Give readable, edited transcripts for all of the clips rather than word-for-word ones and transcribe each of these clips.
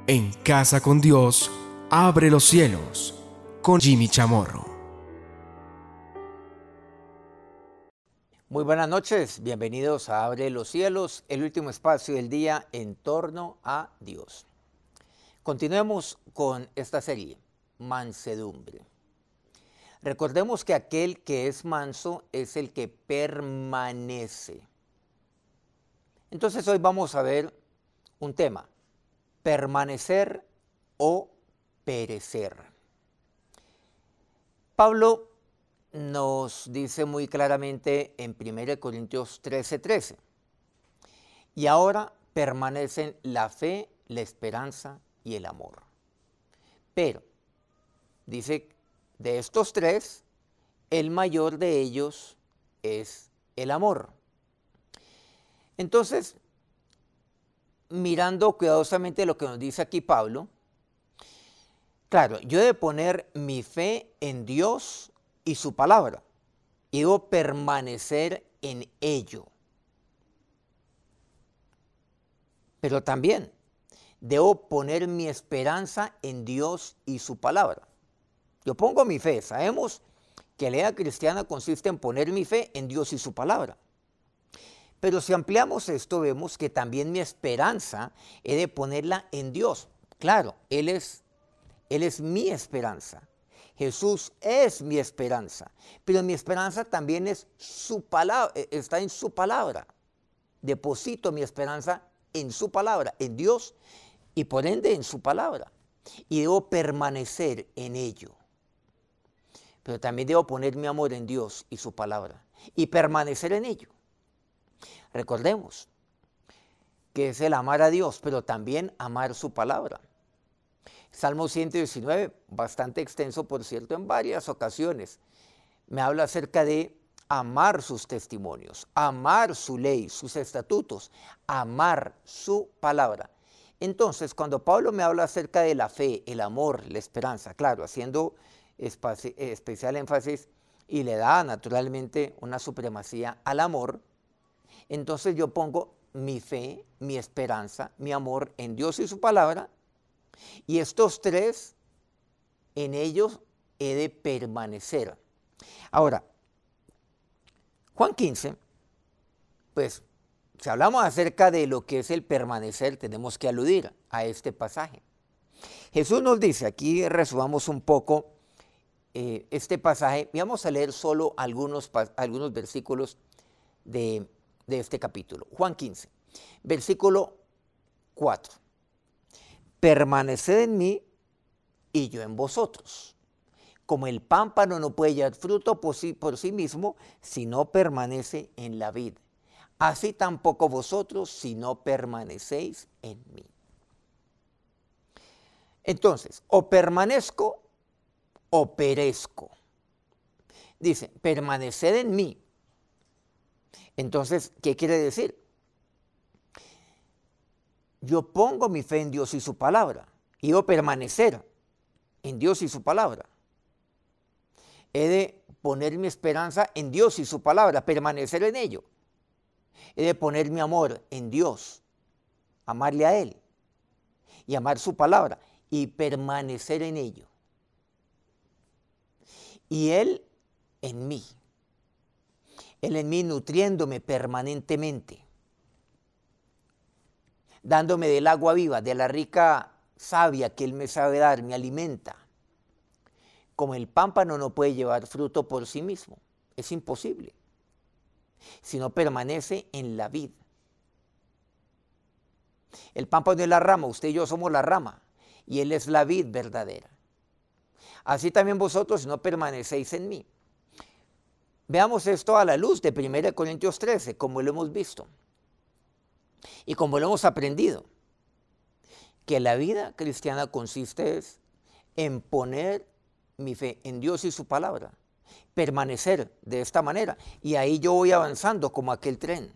En Casa con Dios, abre los cielos, con Jimmy Chamorro. Muy buenas noches, bienvenidos a Abre los Cielos, el último espacio del día en torno a Dios. Continuemos con esta serie, mansedumbre. Recordemos que aquel que es manso es el que permanece. Entonces hoy vamos a ver un tema, permanecer o perecer. Pablo nos dice muy claramente en 1 Corintios 13:13, y ahora permanecen la fe, la esperanza y el amor. Pero, dice, de estos tres, el mayor de ellos es el amor. Entonces, mirando cuidadosamente lo que nos dice aquí Pablo, claro, yo he de poner mi fe en Dios y su palabra, y debo permanecer en ello. Pero también debo poner mi esperanza en Dios y su palabra. Yo pongo mi fe, sabemos que la vida cristiana consiste en poner mi fe en Dios y su palabra. Pero si ampliamos esto, vemos que también mi esperanza he de ponerla en Dios. Claro, Él es mi esperanza. Jesús es mi esperanza, pero mi esperanza también es su palabra, está en su palabra. Deposito mi esperanza en su palabra, en Dios y por ende en su palabra. Y debo permanecer en ello. Pero también debo poner mi amor en Dios y su palabra y permanecer en ello. Recordemos que es el amar a Dios, pero también amar su palabra. Salmo 119, bastante extenso, por cierto, en varias ocasiones, me habla acerca de amar sus testimonios, amar su ley, sus estatutos, amar su palabra. Entonces, cuando Pablo me habla acerca de la fe, el amor, la esperanza, claro, haciendo especial énfasis y le da naturalmente una supremacía al amor, entonces yo pongo mi fe, mi esperanza, mi amor en Dios y su palabra, y estos tres, en ellos he de permanecer. Ahora, Juan 15, pues si hablamos acerca de lo que es el permanecer, tenemos que aludir a este pasaje. Jesús nos dice, aquí resumamos un poco este pasaje, y vamos a leer solo algunos versículos de este capítulo. Juan 15, versículo 4. Permaneced en mí y yo en vosotros. Como el pámpano no puede llevar fruto por sí mismo si no permanece en la vid, así tampoco vosotros si no permanecéis en mí. Entonces, o permanezco o perezco. Dice, permaneced en mí. Entonces, ¿qué quiere decir? Yo pongo mi fe en Dios y su palabra, y debo permanecer en Dios y su palabra. He de poner mi esperanza en Dios y su palabra, permanecer en ello. He de poner mi amor en Dios, amarle a Él y amar su palabra y permanecer en ello. Y Él en mí nutriéndome permanentemente, dándome del agua viva, de la rica savia que Él me sabe dar, me alimenta. Como el pámpano no puede llevar fruto por sí mismo, es imposible, si no permanece en la vid. El pámpano es la rama, usted y yo somos la rama, y Él es la vid verdadera. Así también vosotros, si no permanecéis en mí. Veamos esto a la luz de 1 Corintios 13, como lo hemos visto y como lo hemos aprendido, que la vida cristiana consiste en poner mi fe en Dios y su palabra, permanecer de esta manera, y ahí yo voy avanzando como aquel tren.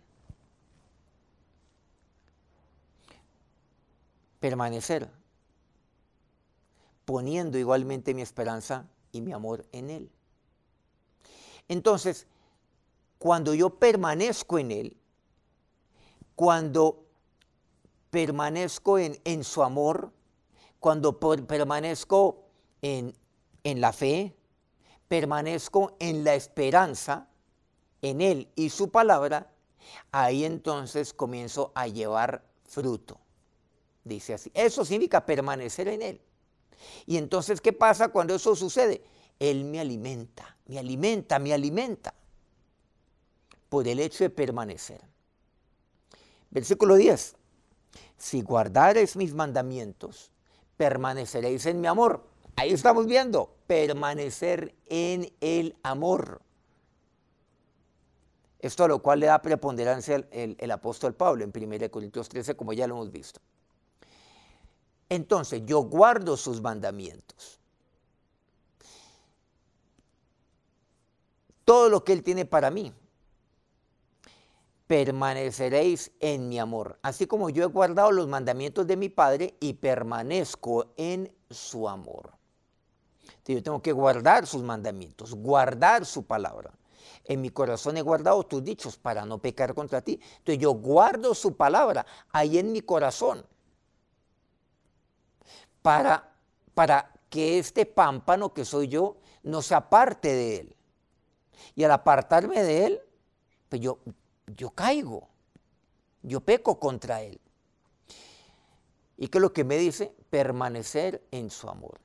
Permanecer, poniendo igualmente mi esperanza y mi amor en Él. Entonces, cuando yo permanezco en Él, cuando permanezco en su amor, cuando permanezco en la fe, permanezco en la esperanza, en Él y su palabra, ahí entonces comienzo a llevar fruto. Dice así. Eso significa permanecer en Él. Y entonces, ¿qué pasa cuando eso sucede? Él me alimenta, me alimenta, me alimenta por el hecho de permanecer. Versículo 10. Si guardareis mis mandamientos, permaneceréis en mi amor. Ahí estamos viendo, permanecer en el amor. Esto a lo cual le da preponderancia el apóstol Pablo en 1 Corintios 13, como ya lo hemos visto. Entonces, yo guardo sus mandamientos. Todo lo que Él tiene para mí. Permaneceréis en mi amor, así como yo he guardado los mandamientos de mi Padre y permanezco en su amor. Entonces, yo tengo que guardar sus mandamientos, guardar su palabra. En mi corazón he guardado tus dichos para no pecar contra ti. Entonces yo guardo su palabra ahí en mi corazón para que este pámpano que soy yo no se aparte de Él. Y al apartarme de Él, pues yo caigo, yo peco contra Él. ¿Y qué es lo que me dice? Permanecer en su amor.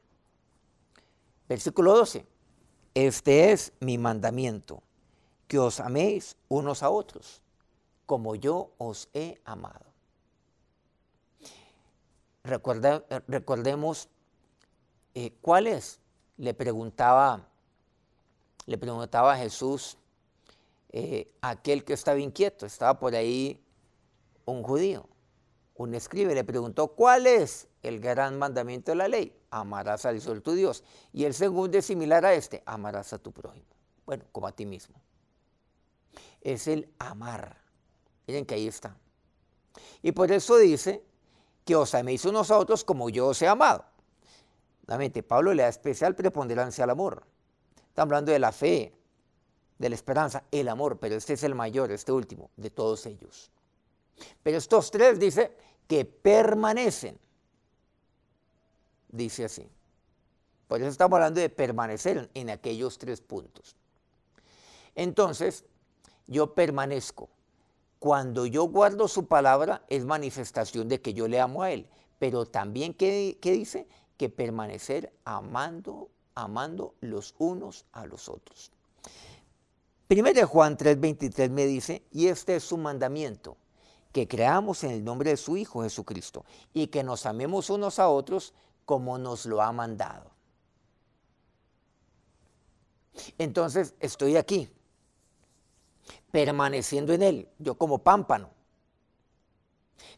Versículo 12. Este es mi mandamiento, que os améis unos a otros, como yo os he amado. Recordemos cuál es. Le preguntaba a Jesús, aquel que estaba inquieto, estaba por ahí un judío, un escriba, le preguntó, ¿cuál es el gran mandamiento de la ley? Amarás al Señor tu Dios. Y el segundo es similar a este, amarás a tu prójimo. Bueno, como a ti mismo. Es el amar. Miren que ahí está. Y por eso dice que os améis unos a otros como yo os he amado. Nuevamente, Pablo le da especial preponderancia al amor. Está hablando de la fe, de la esperanza, el amor, pero este es el mayor, este último, de todos ellos. Pero estos tres dice que permanecen. Dice así. Por eso estamos hablando de permanecer en aquellos 3 puntos. Entonces, yo permanezco. Cuando yo guardo su palabra, es manifestación de que yo le amo a Él. Pero también, ¿qué dice? Que permanecer amando los unos a los otros. 1 Juan 3:23 me dice, y este es su mandamiento, que creamos en el nombre de su Hijo Jesucristo y que nos amemos unos a otros como nos lo ha mandado. Entonces estoy aquí, permaneciendo en Él, yo como pámpano,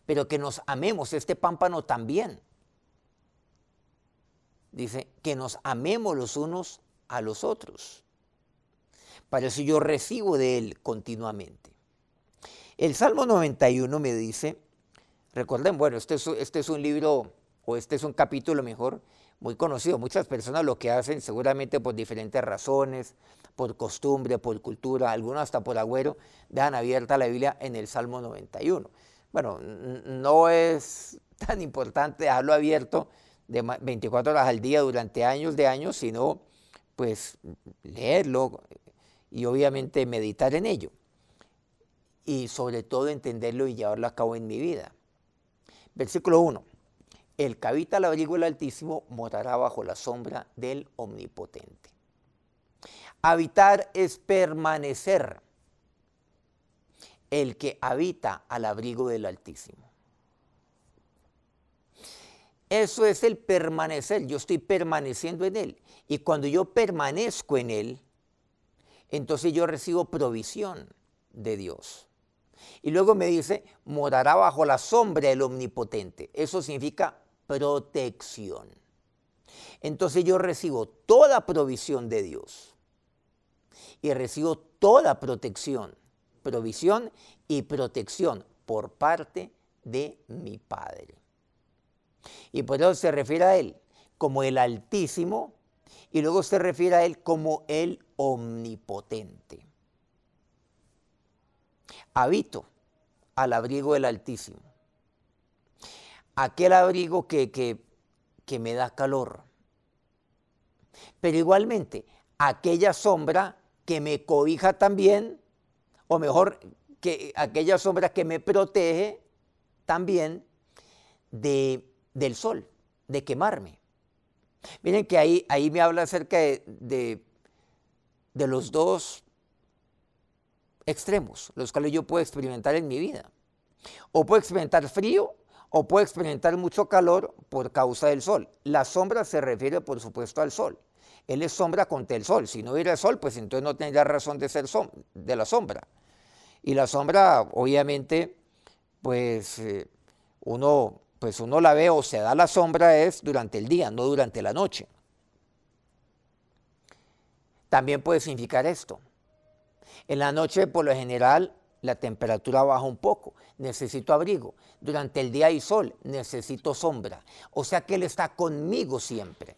pero que nos amemos, este pámpano también. Dice, que nos amemos los unos a los otros. Para eso yo recibo de Él continuamente. El Salmo 91 me dice, recuerden, bueno, este es un libro, o este es un capítulo mejor, muy conocido. Muchas personas lo que hacen, seguramente por diferentes razones, por costumbre, por cultura, algunos hasta por agüero, dejan abierta la Biblia en el Salmo 91. Bueno, no es tan importante dejarlo abierto de 24 horas al día durante años de años, sino pues leerlo y obviamente meditar en ello. Y sobre todo entenderlo y llevarlo a cabo en mi vida. Versículo 1. El que habita al abrigo del Altísimo morará bajo la sombra del Omnipotente. Habitar es permanecer. El que habita al abrigo del Altísimo. Eso es el permanecer. Yo estoy permaneciendo en Él. Y cuando yo permanezco en Él, entonces yo recibo provisión de Dios. Y luego me dice, morará bajo la sombra del Omnipotente. Eso significa protección. Entonces yo recibo toda provisión de Dios. Y recibo toda protección, provisión y protección por parte de mi Padre. Y por eso se refiere a Él como el Altísimo y luego se refiere a Él como el Omnipotente. Habito al abrigo del Altísimo. Aquel abrigo que que me da calor. Pero igualmente, aquella sombra que me cobija también, o mejor, que aquella sombra que me protege también del sol, de quemarme. Miren que ahí me habla acerca de los dos extremos, los cuales yo puedo experimentar en mi vida. O puedo experimentar frío, o puedo experimentar mucho calor por causa del sol. La sombra se refiere, por supuesto, al sol. Él es sombra contra el sol. Si no hubiera sol, pues entonces no tendría razón de ser de la sombra. Y la sombra, obviamente, pues uno la ve o se da la sombra es durante el día, no durante la noche. También puede significar esto. En la noche, por lo general, la temperatura baja un poco, necesito abrigo. Durante el día hay sol, necesito sombra. O sea que Él está conmigo siempre.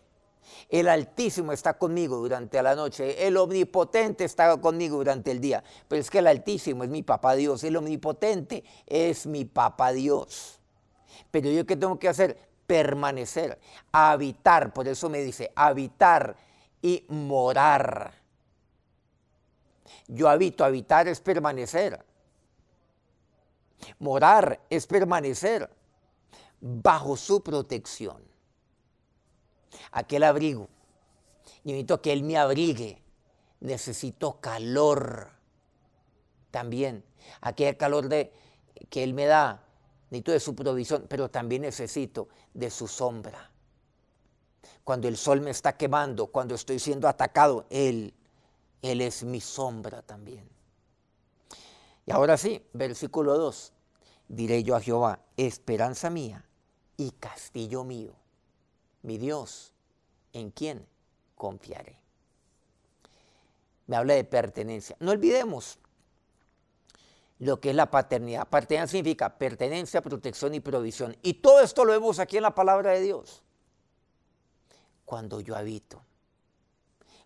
El Altísimo está conmigo durante la noche, el Omnipotente está conmigo durante el día. Pero es que el Altísimo es mi Papá Dios, el Omnipotente es mi Papá Dios. Pero yo, ¿qué tengo que hacer? Permanecer, habitar. Por eso me dice habitar y morar. Yo habito, habitar es permanecer. Morar es permanecer bajo su protección. Aquel abrigo. Yo necesito que Él me abrigue. Necesito calor también. Aquel calor que Él me da. Necesito de su provisión, pero también necesito de su sombra. Cuando el sol me está quemando, cuando estoy siendo atacado, Él es mi sombra también. Y ahora sí, versículo 2. Diré yo a Jehová, esperanza mía y castillo mío, mi Dios, ¿en quién confiaré? Me habla de pertenencia. No olvidemos lo que es la paternidad. Paternidad significa pertenencia, protección y provisión. Y todo esto lo vemos aquí en la palabra de Dios. Cuando yo habito,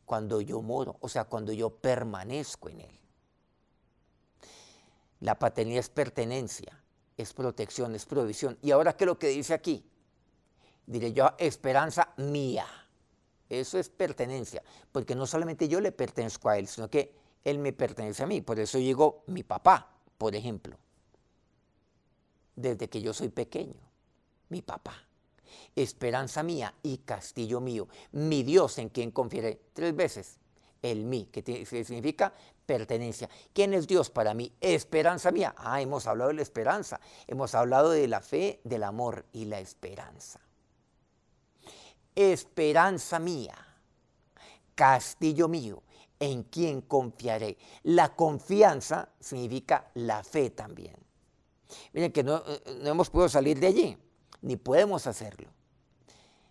cuando yo moro, o sea, cuando yo permanezco en Él. La paternidad es pertenencia, es protección, es provisión. Y ahora, ¿qué es lo que dice aquí? Diré yo, esperanza mía. Eso es pertenencia, porque no solamente yo le pertenezco a Él, sino que Él me pertenece a mí. Por eso yo digo mi papá, por ejemplo. Desde que yo soy pequeño, mi papá. Esperanza mía y castillo mío, mi Dios en quien confiaré. 3 veces, el mí, que significa pertenencia. ¿Quién es Dios para mí? Esperanza mía. Hemos hablado de la esperanza, hemos hablado de la fe, del amor y la esperanza. Esperanza mía, castillo mío, en quien confiaré. La confianza significa la fe también. Miren que no hemos podido salir de allí, ni podemos hacerlo.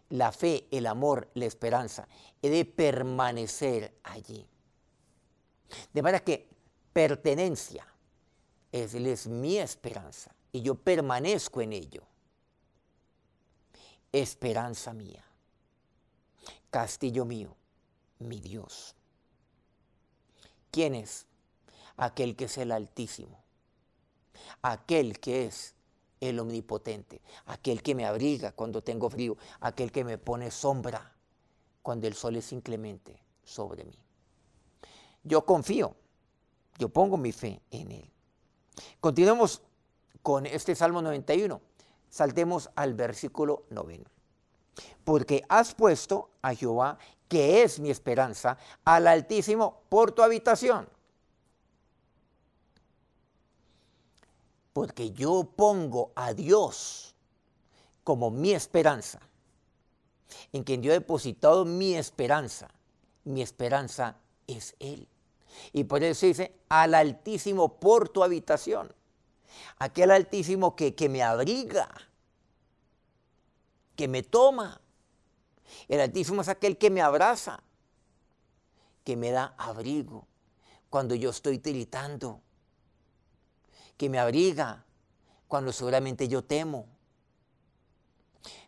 La fe, el amor, la esperanza, he de permanecer allí. De manera que pertenencia, Él es mi esperanza y yo permanezco en ello. Esperanza mía, castillo mío, mi Dios. ¿Quién es? Aquel que es el Altísimo, aquel que es el Omnipotente, aquel que me abriga cuando tengo frío, aquel que me pone sombra cuando el sol es inclemente sobre mí. Yo confío, yo pongo mi fe en Él. Continuemos con este Salmo 91. Saltemos al versículo 9. Porque has puesto a Jehová, que es mi esperanza, al Altísimo por tu habitación. Porque yo pongo a Dios como mi esperanza, en quien yo he depositado mi esperanza es Él. Y por eso dice, al Altísimo por tu habitación, aquel Altísimo que me abriga, que me toma. El Altísimo es aquel que me abraza, que me da abrigo cuando yo estoy tiritando, que me abriga cuando seguramente yo temo.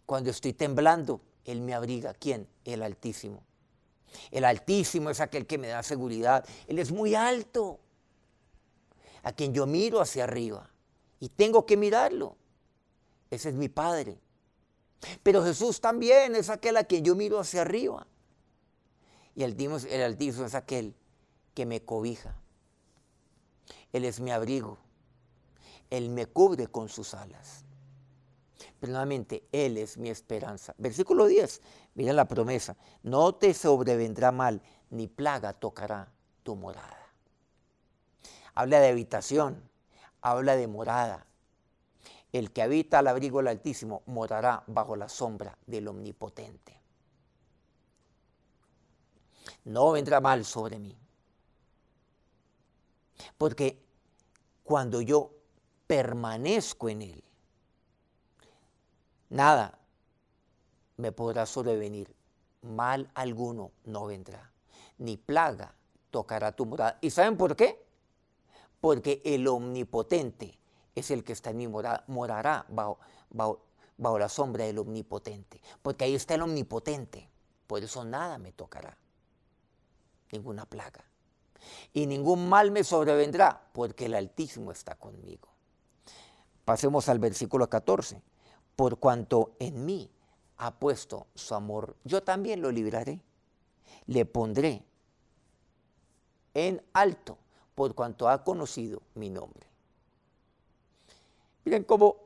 Cuando estoy temblando, Él me abriga. ¿Quién? El Altísimo. El Altísimo es aquel que me da seguridad. Él es muy alto, a quien yo miro hacia arriba y tengo que mirarlo. Ese es mi Padre. Pero Jesús también es aquel a quien yo miro hacia arriba. Y el Altísimo es aquel que me cobija. Él es mi abrigo. Él me cubre con sus alas. Pero nuevamente, Él es mi esperanza. Versículo 10, mira la promesa. No te sobrevendrá mal, ni plaga tocará tu morada. Habla de habitación, habla de morada. El que habita al abrigo del Altísimo morará bajo la sombra del Omnipotente. No vendrá mal sobre mí. Porque cuando yo permanezco en Él, nada me podrá sobrevenir. Mal alguno no vendrá, ni plaga tocará tu morada. ¿Y saben por qué? Porque el Omnipotente es el que está en mi morada, morará bajo la sombra del Omnipotente. Porque ahí está el Omnipotente. Por eso nada me tocará. Ninguna plaga. Y ningún mal me sobrevendrá, porque el Altísimo está conmigo. Pasemos al versículo 14. Por cuanto en mí ha puesto su amor, yo también lo libraré. Le pondré en alto, por cuanto ha conocido mi nombre. Miren cómo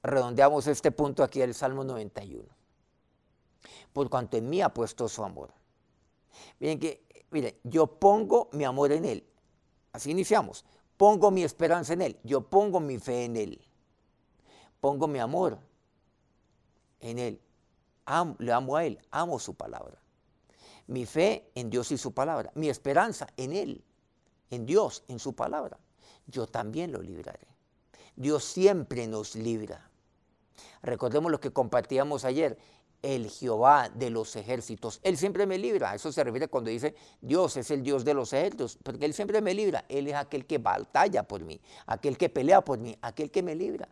redondeamos este punto aquí del Salmo 91. Por cuanto en mí ha puesto su amor. Miren, yo pongo mi amor en Él. Así iniciamos. Pongo mi esperanza en Él. Yo pongo mi fe en Él. Pongo mi amor en Él. Le amo a Él. Amo su palabra. Mi fe en Dios y su palabra. Mi esperanza en Él. En Dios, en su palabra. Yo también lo libraré. Dios siempre nos libra. Recordemos lo que compartíamos ayer. El Jehová de los ejércitos, Él siempre me libra. Eso se refiere cuando dice Dios es el Dios de los ejércitos, porque Él siempre me libra. Él es aquel que batalla por mí, aquel que pelea por mí, aquel que me libra.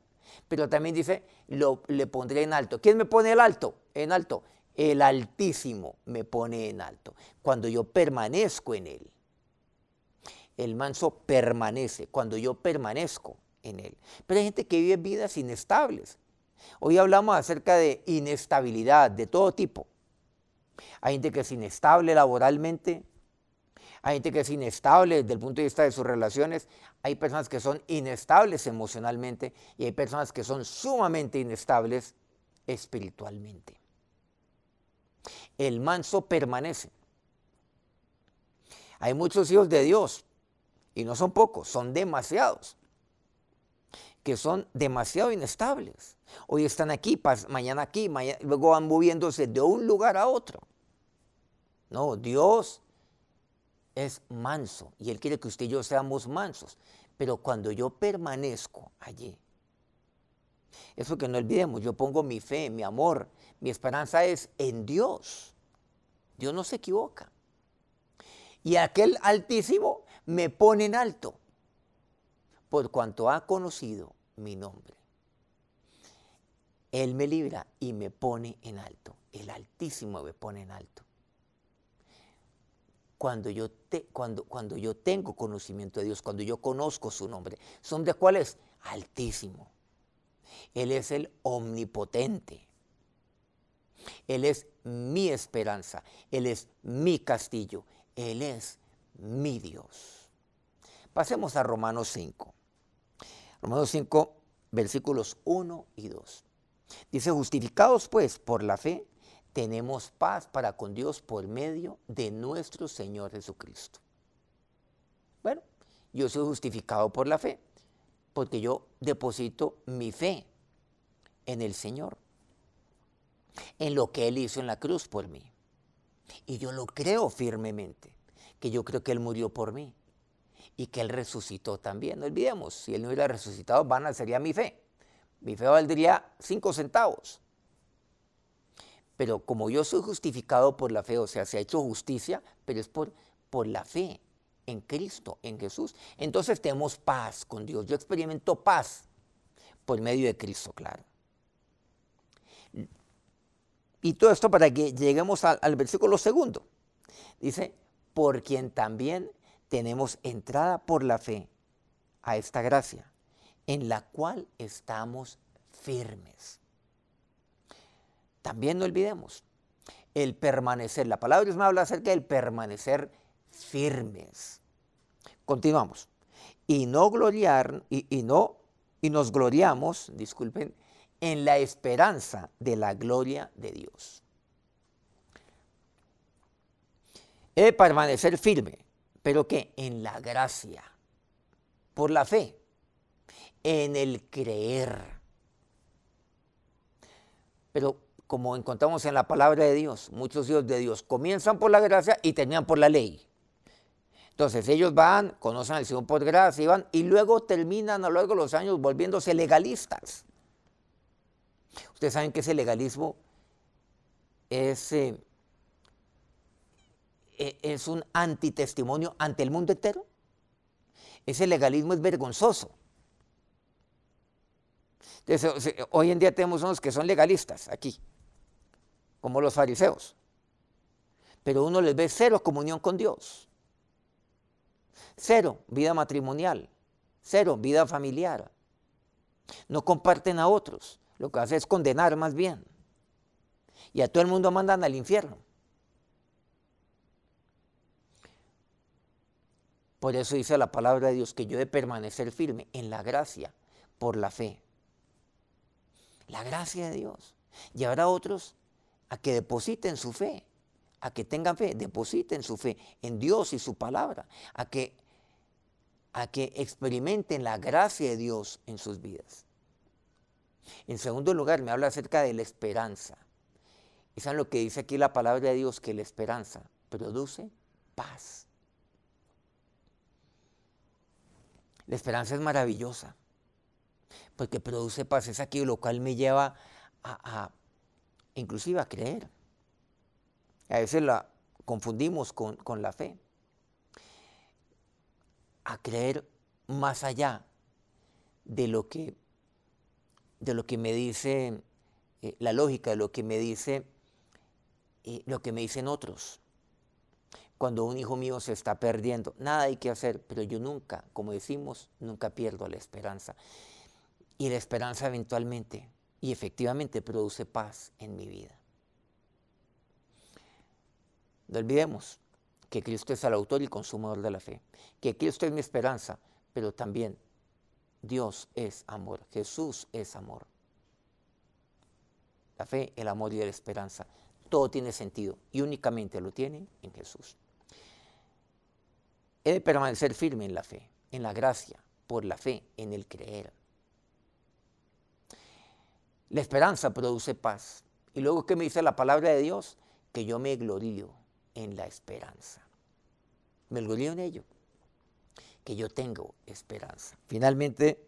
Pero también dice, le pondré en alto. ¿Quién me pone en alto? En alto. El Altísimo me pone en alto. Cuando yo permanezco en Él. El manso permanece cuando yo permanezco en Él. Pero hay gente que vive vidas inestables. Hoy hablamos acerca de inestabilidad de todo tipo. Hay gente que es inestable laboralmente, hay gente que es inestable desde el punto de vista de sus relaciones, hay personas que son inestables emocionalmente y hay personas que son sumamente inestables espiritualmente. El manso permanece. Hay muchos hijos de Dios y no son pocos, son demasiados, que son demasiado inestables. Hoy están aquí, mañana aquí, luego van moviéndose de un lugar a otro. No, Dios es manso y Él quiere que usted y yo seamos mansos. Pero cuando yo permanezco allí, eso que no olvidemos, yo pongo mi fe, mi amor, mi esperanza es en Dios. Dios no se equivoca. Y aquel Altísimo me pone en alto por cuanto ha conocido mi nombre. Él me libra y me pone en alto. El Altísimo me pone en alto. Cuando yo tengo conocimiento de Dios, cuando yo conozco su nombre. ¿Su nombre cuál es? Altísimo. Él es el omnipotente. Él es mi esperanza. Él es mi castillo. Él es mi Dios. Pasemos a Romanos 5. Romanos 5, versículos 1 y 2. Dice, justificados pues por la fe, tenemos paz para con Dios por medio de nuestro Señor Jesucristo. Bueno, yo soy justificado por la fe, porque yo deposito mi fe en el Señor, en lo que Él hizo en la cruz por mí. Y yo lo creo firmemente, que yo creo que Él murió por mí y que Él resucitó también. No olvidemos, si Él no hubiera resucitado, vana sería mi fe. Mi fe valdría 5 centavos. Pero como yo soy justificado por la fe, o sea, se ha hecho justicia, pero es por la fe en Cristo, en Jesús. Entonces tenemos paz con Dios. Yo experimento paz por medio de Cristo, claro. Y todo esto para que lleguemos al versículo 2. Dice, por quien también tenemos entrada por la fe a esta gracia, en la cual estamos firmes. también no olvidemos, el permanecer. La palabra de Dios me habla acerca del permanecer firmes. Continuamos. Y no gloriar, y nos gloriamos, disculpen, en la esperanza de la gloria de Dios. He de permanecer firme, pero ¿qué? En la gracia, por la fe, en el creer. Pero como encontramos en la palabra de Dios, muchos hijos de Dios comienzan por la gracia y terminan por la ley. Entonces ellos van, conocen al Señor por gracia, y luego terminan a lo largo de los años volviéndose legalistas. Ustedes saben que ese legalismo es un antitestimonio ante el mundo entero. Ese legalismo es vergonzoso. Entonces, hoy en día tenemos unos que son legalistas aquí, como los fariseos, pero uno les ve cero comunión con Dios, cero vida matrimonial, cero vida familiar, no comparten a otros, lo que hace es condenar más bien, y a todo el mundo mandan al infierno. Por eso dice la palabra de Dios que yo he de permanecer firme en la gracia por la fe. La gracia de Dios. Llevar a otros a que depositen su fe, a que tengan fe, depositen su fe en Dios y su palabra, a que experimenten la gracia de Dios en sus vidas. En segundo lugar, me habla acerca de la esperanza. ¿Y saben lo que dice aquí la palabra de Dios? Que la esperanza produce paz. La esperanza es maravillosa, porque produce paz. Es aquí lo cual me lleva inclusive a creer. A veces la confundimos con la fe. A creer más allá de lo que me dice la lógica, de lo que me dicen otros. Cuando un hijo mío se está perdiendo, nada hay que hacer, pero yo nunca, como decimos, nunca pierdo la esperanza. Y la esperanza eventualmente y efectivamente produce paz en mi vida. No olvidemos que Cristo es el autor y consumador de la fe, que Cristo es mi esperanza, pero también Dios es amor, Jesús es amor. La fe, el amor y la esperanza, todo tiene sentido y únicamente lo tiene en Jesús. He de permanecer firme en la fe, en la gracia, por la fe, en el creer. La esperanza produce paz. Y luego, ¿qué me dice la palabra de Dios? Que yo me glorío en la esperanza. Me glorío en ello, que yo tengo esperanza. Finalmente,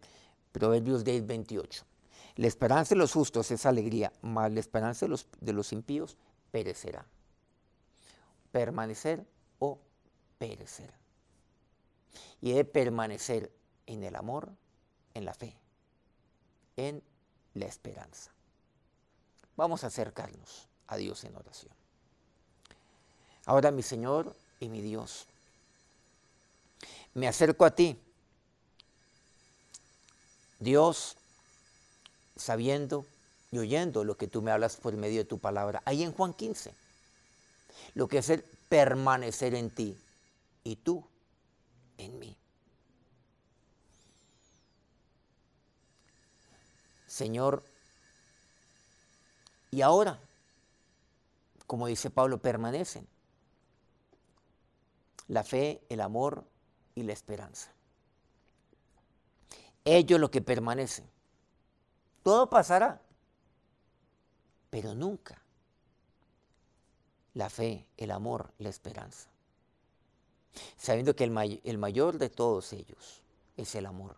Proverbios 10:28. La esperanza de los justos es alegría, mas la esperanza de los impíos perecerá. Permanecer o perecer. Y he de permanecer en el amor, en la fe, en la esperanza. Vamos a acercarnos a Dios en oración. Ahora, mi Señor y mi Dios, me acerco a ti, Dios, sabiendo y oyendo lo que tú me hablas por medio de tu palabra. Ahí en Juan 15, lo que es el permanecer en ti y tú en mí. Señor, y ahora, como dice Pablo, permanecen la fe, el amor y la esperanza. Ello es lo que permanece. Todo pasará, pero nunca la fe, el amor, la esperanza. Sabiendo que el mayor de todos ellos es el amor.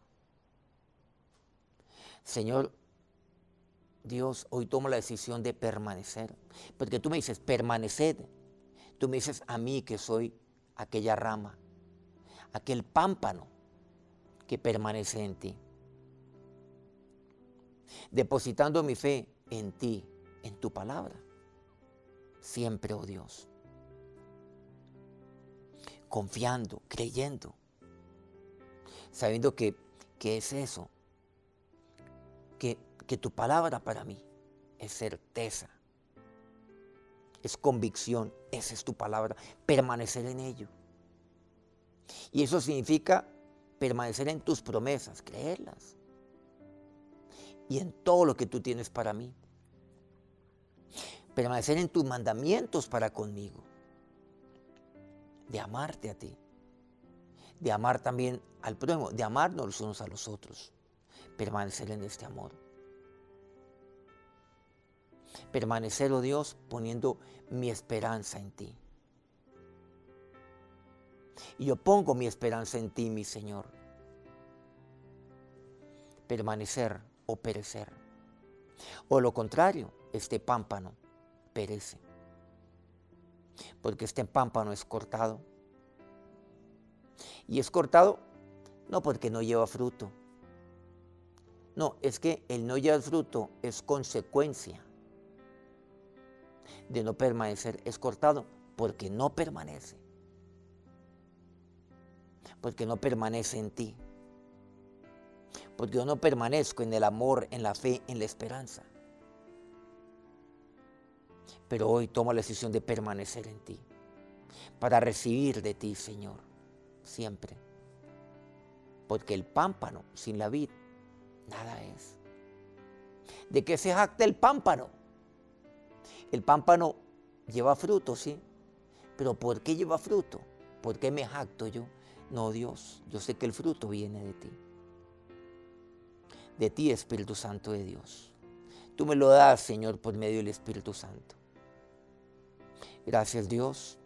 Señor, Dios, hoy tomo la decisión de permanecer, porque tú me dices, permaneced. Tú me dices a mí que soy aquella rama, aquel pámpano que permanece en ti. Depositando mi fe en ti, en tu palabra, siempre, oh Dios. Confiando, creyendo, sabiendo que es eso, que tu palabra para mí es certeza, es convicción, esa es tu palabra, permanecer en ello. Y eso significa permanecer en tus promesas, creerlas. Y en todo lo que tú tienes para mí. Permanecer en tus mandamientos para conmigo. De amarte a ti. De amar también al prójimo, de amarnos los unos a los otros. Permanecer en este amor. Permanecer, oh Dios, poniendo mi esperanza en ti. Y yo pongo mi esperanza en ti, mi Señor. Permanecer o perecer. O lo contrario, este pámpano perece. Porque este pámpano es cortado. Y es cortado no porque no lleva fruto. No, es que el no llevar fruto es consecuencia de no permanecer. Es cortado porque no permanece. Porque no permanece en ti. Porque yo no permanezco en el amor, en la fe, en la esperanza. Pero hoy tomo la decisión de permanecer en ti. Para recibir de ti, Señor, siempre. Porque el pámpano sin la vid, nada es. ¿De qué se jacta el pámpano? El pámpano lleva fruto, sí. Pero ¿por qué lleva fruto? ¿Por qué me jacto yo? No, Dios, yo sé que el fruto viene de ti. De ti, Espíritu Santo de Dios. Tú me lo das, Señor, por medio del Espíritu Santo. Gracias, Dios.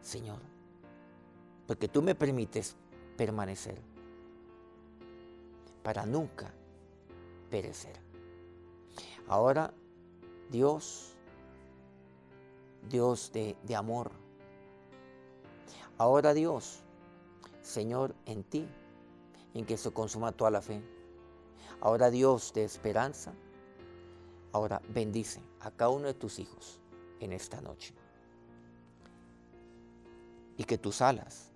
Señor, porque tú me permites permanecer para nunca perecer. Ahora, Dios de amor. Ahora, Dios, Señor, en ti, en que se consuma toda la fe. Ahora, Dios de esperanza. Ahora, bendice a cada uno de tus hijos en esta noche. Y que tus alas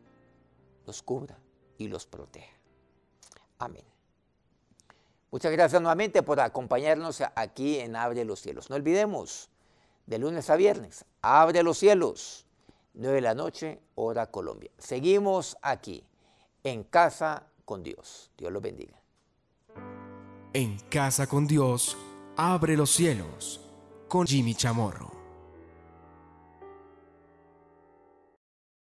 los cubra y los proteja. Amén. Muchas gracias nuevamente por acompañarnos aquí en Abre los Cielos. No olvidemos, de lunes a viernes, Abre los Cielos, 9 de la noche, hora Colombia. Seguimos aquí, en Casa con Dios. Dios los bendiga. En Casa con Dios, Abre los Cielos, con Jimmy Chamorro.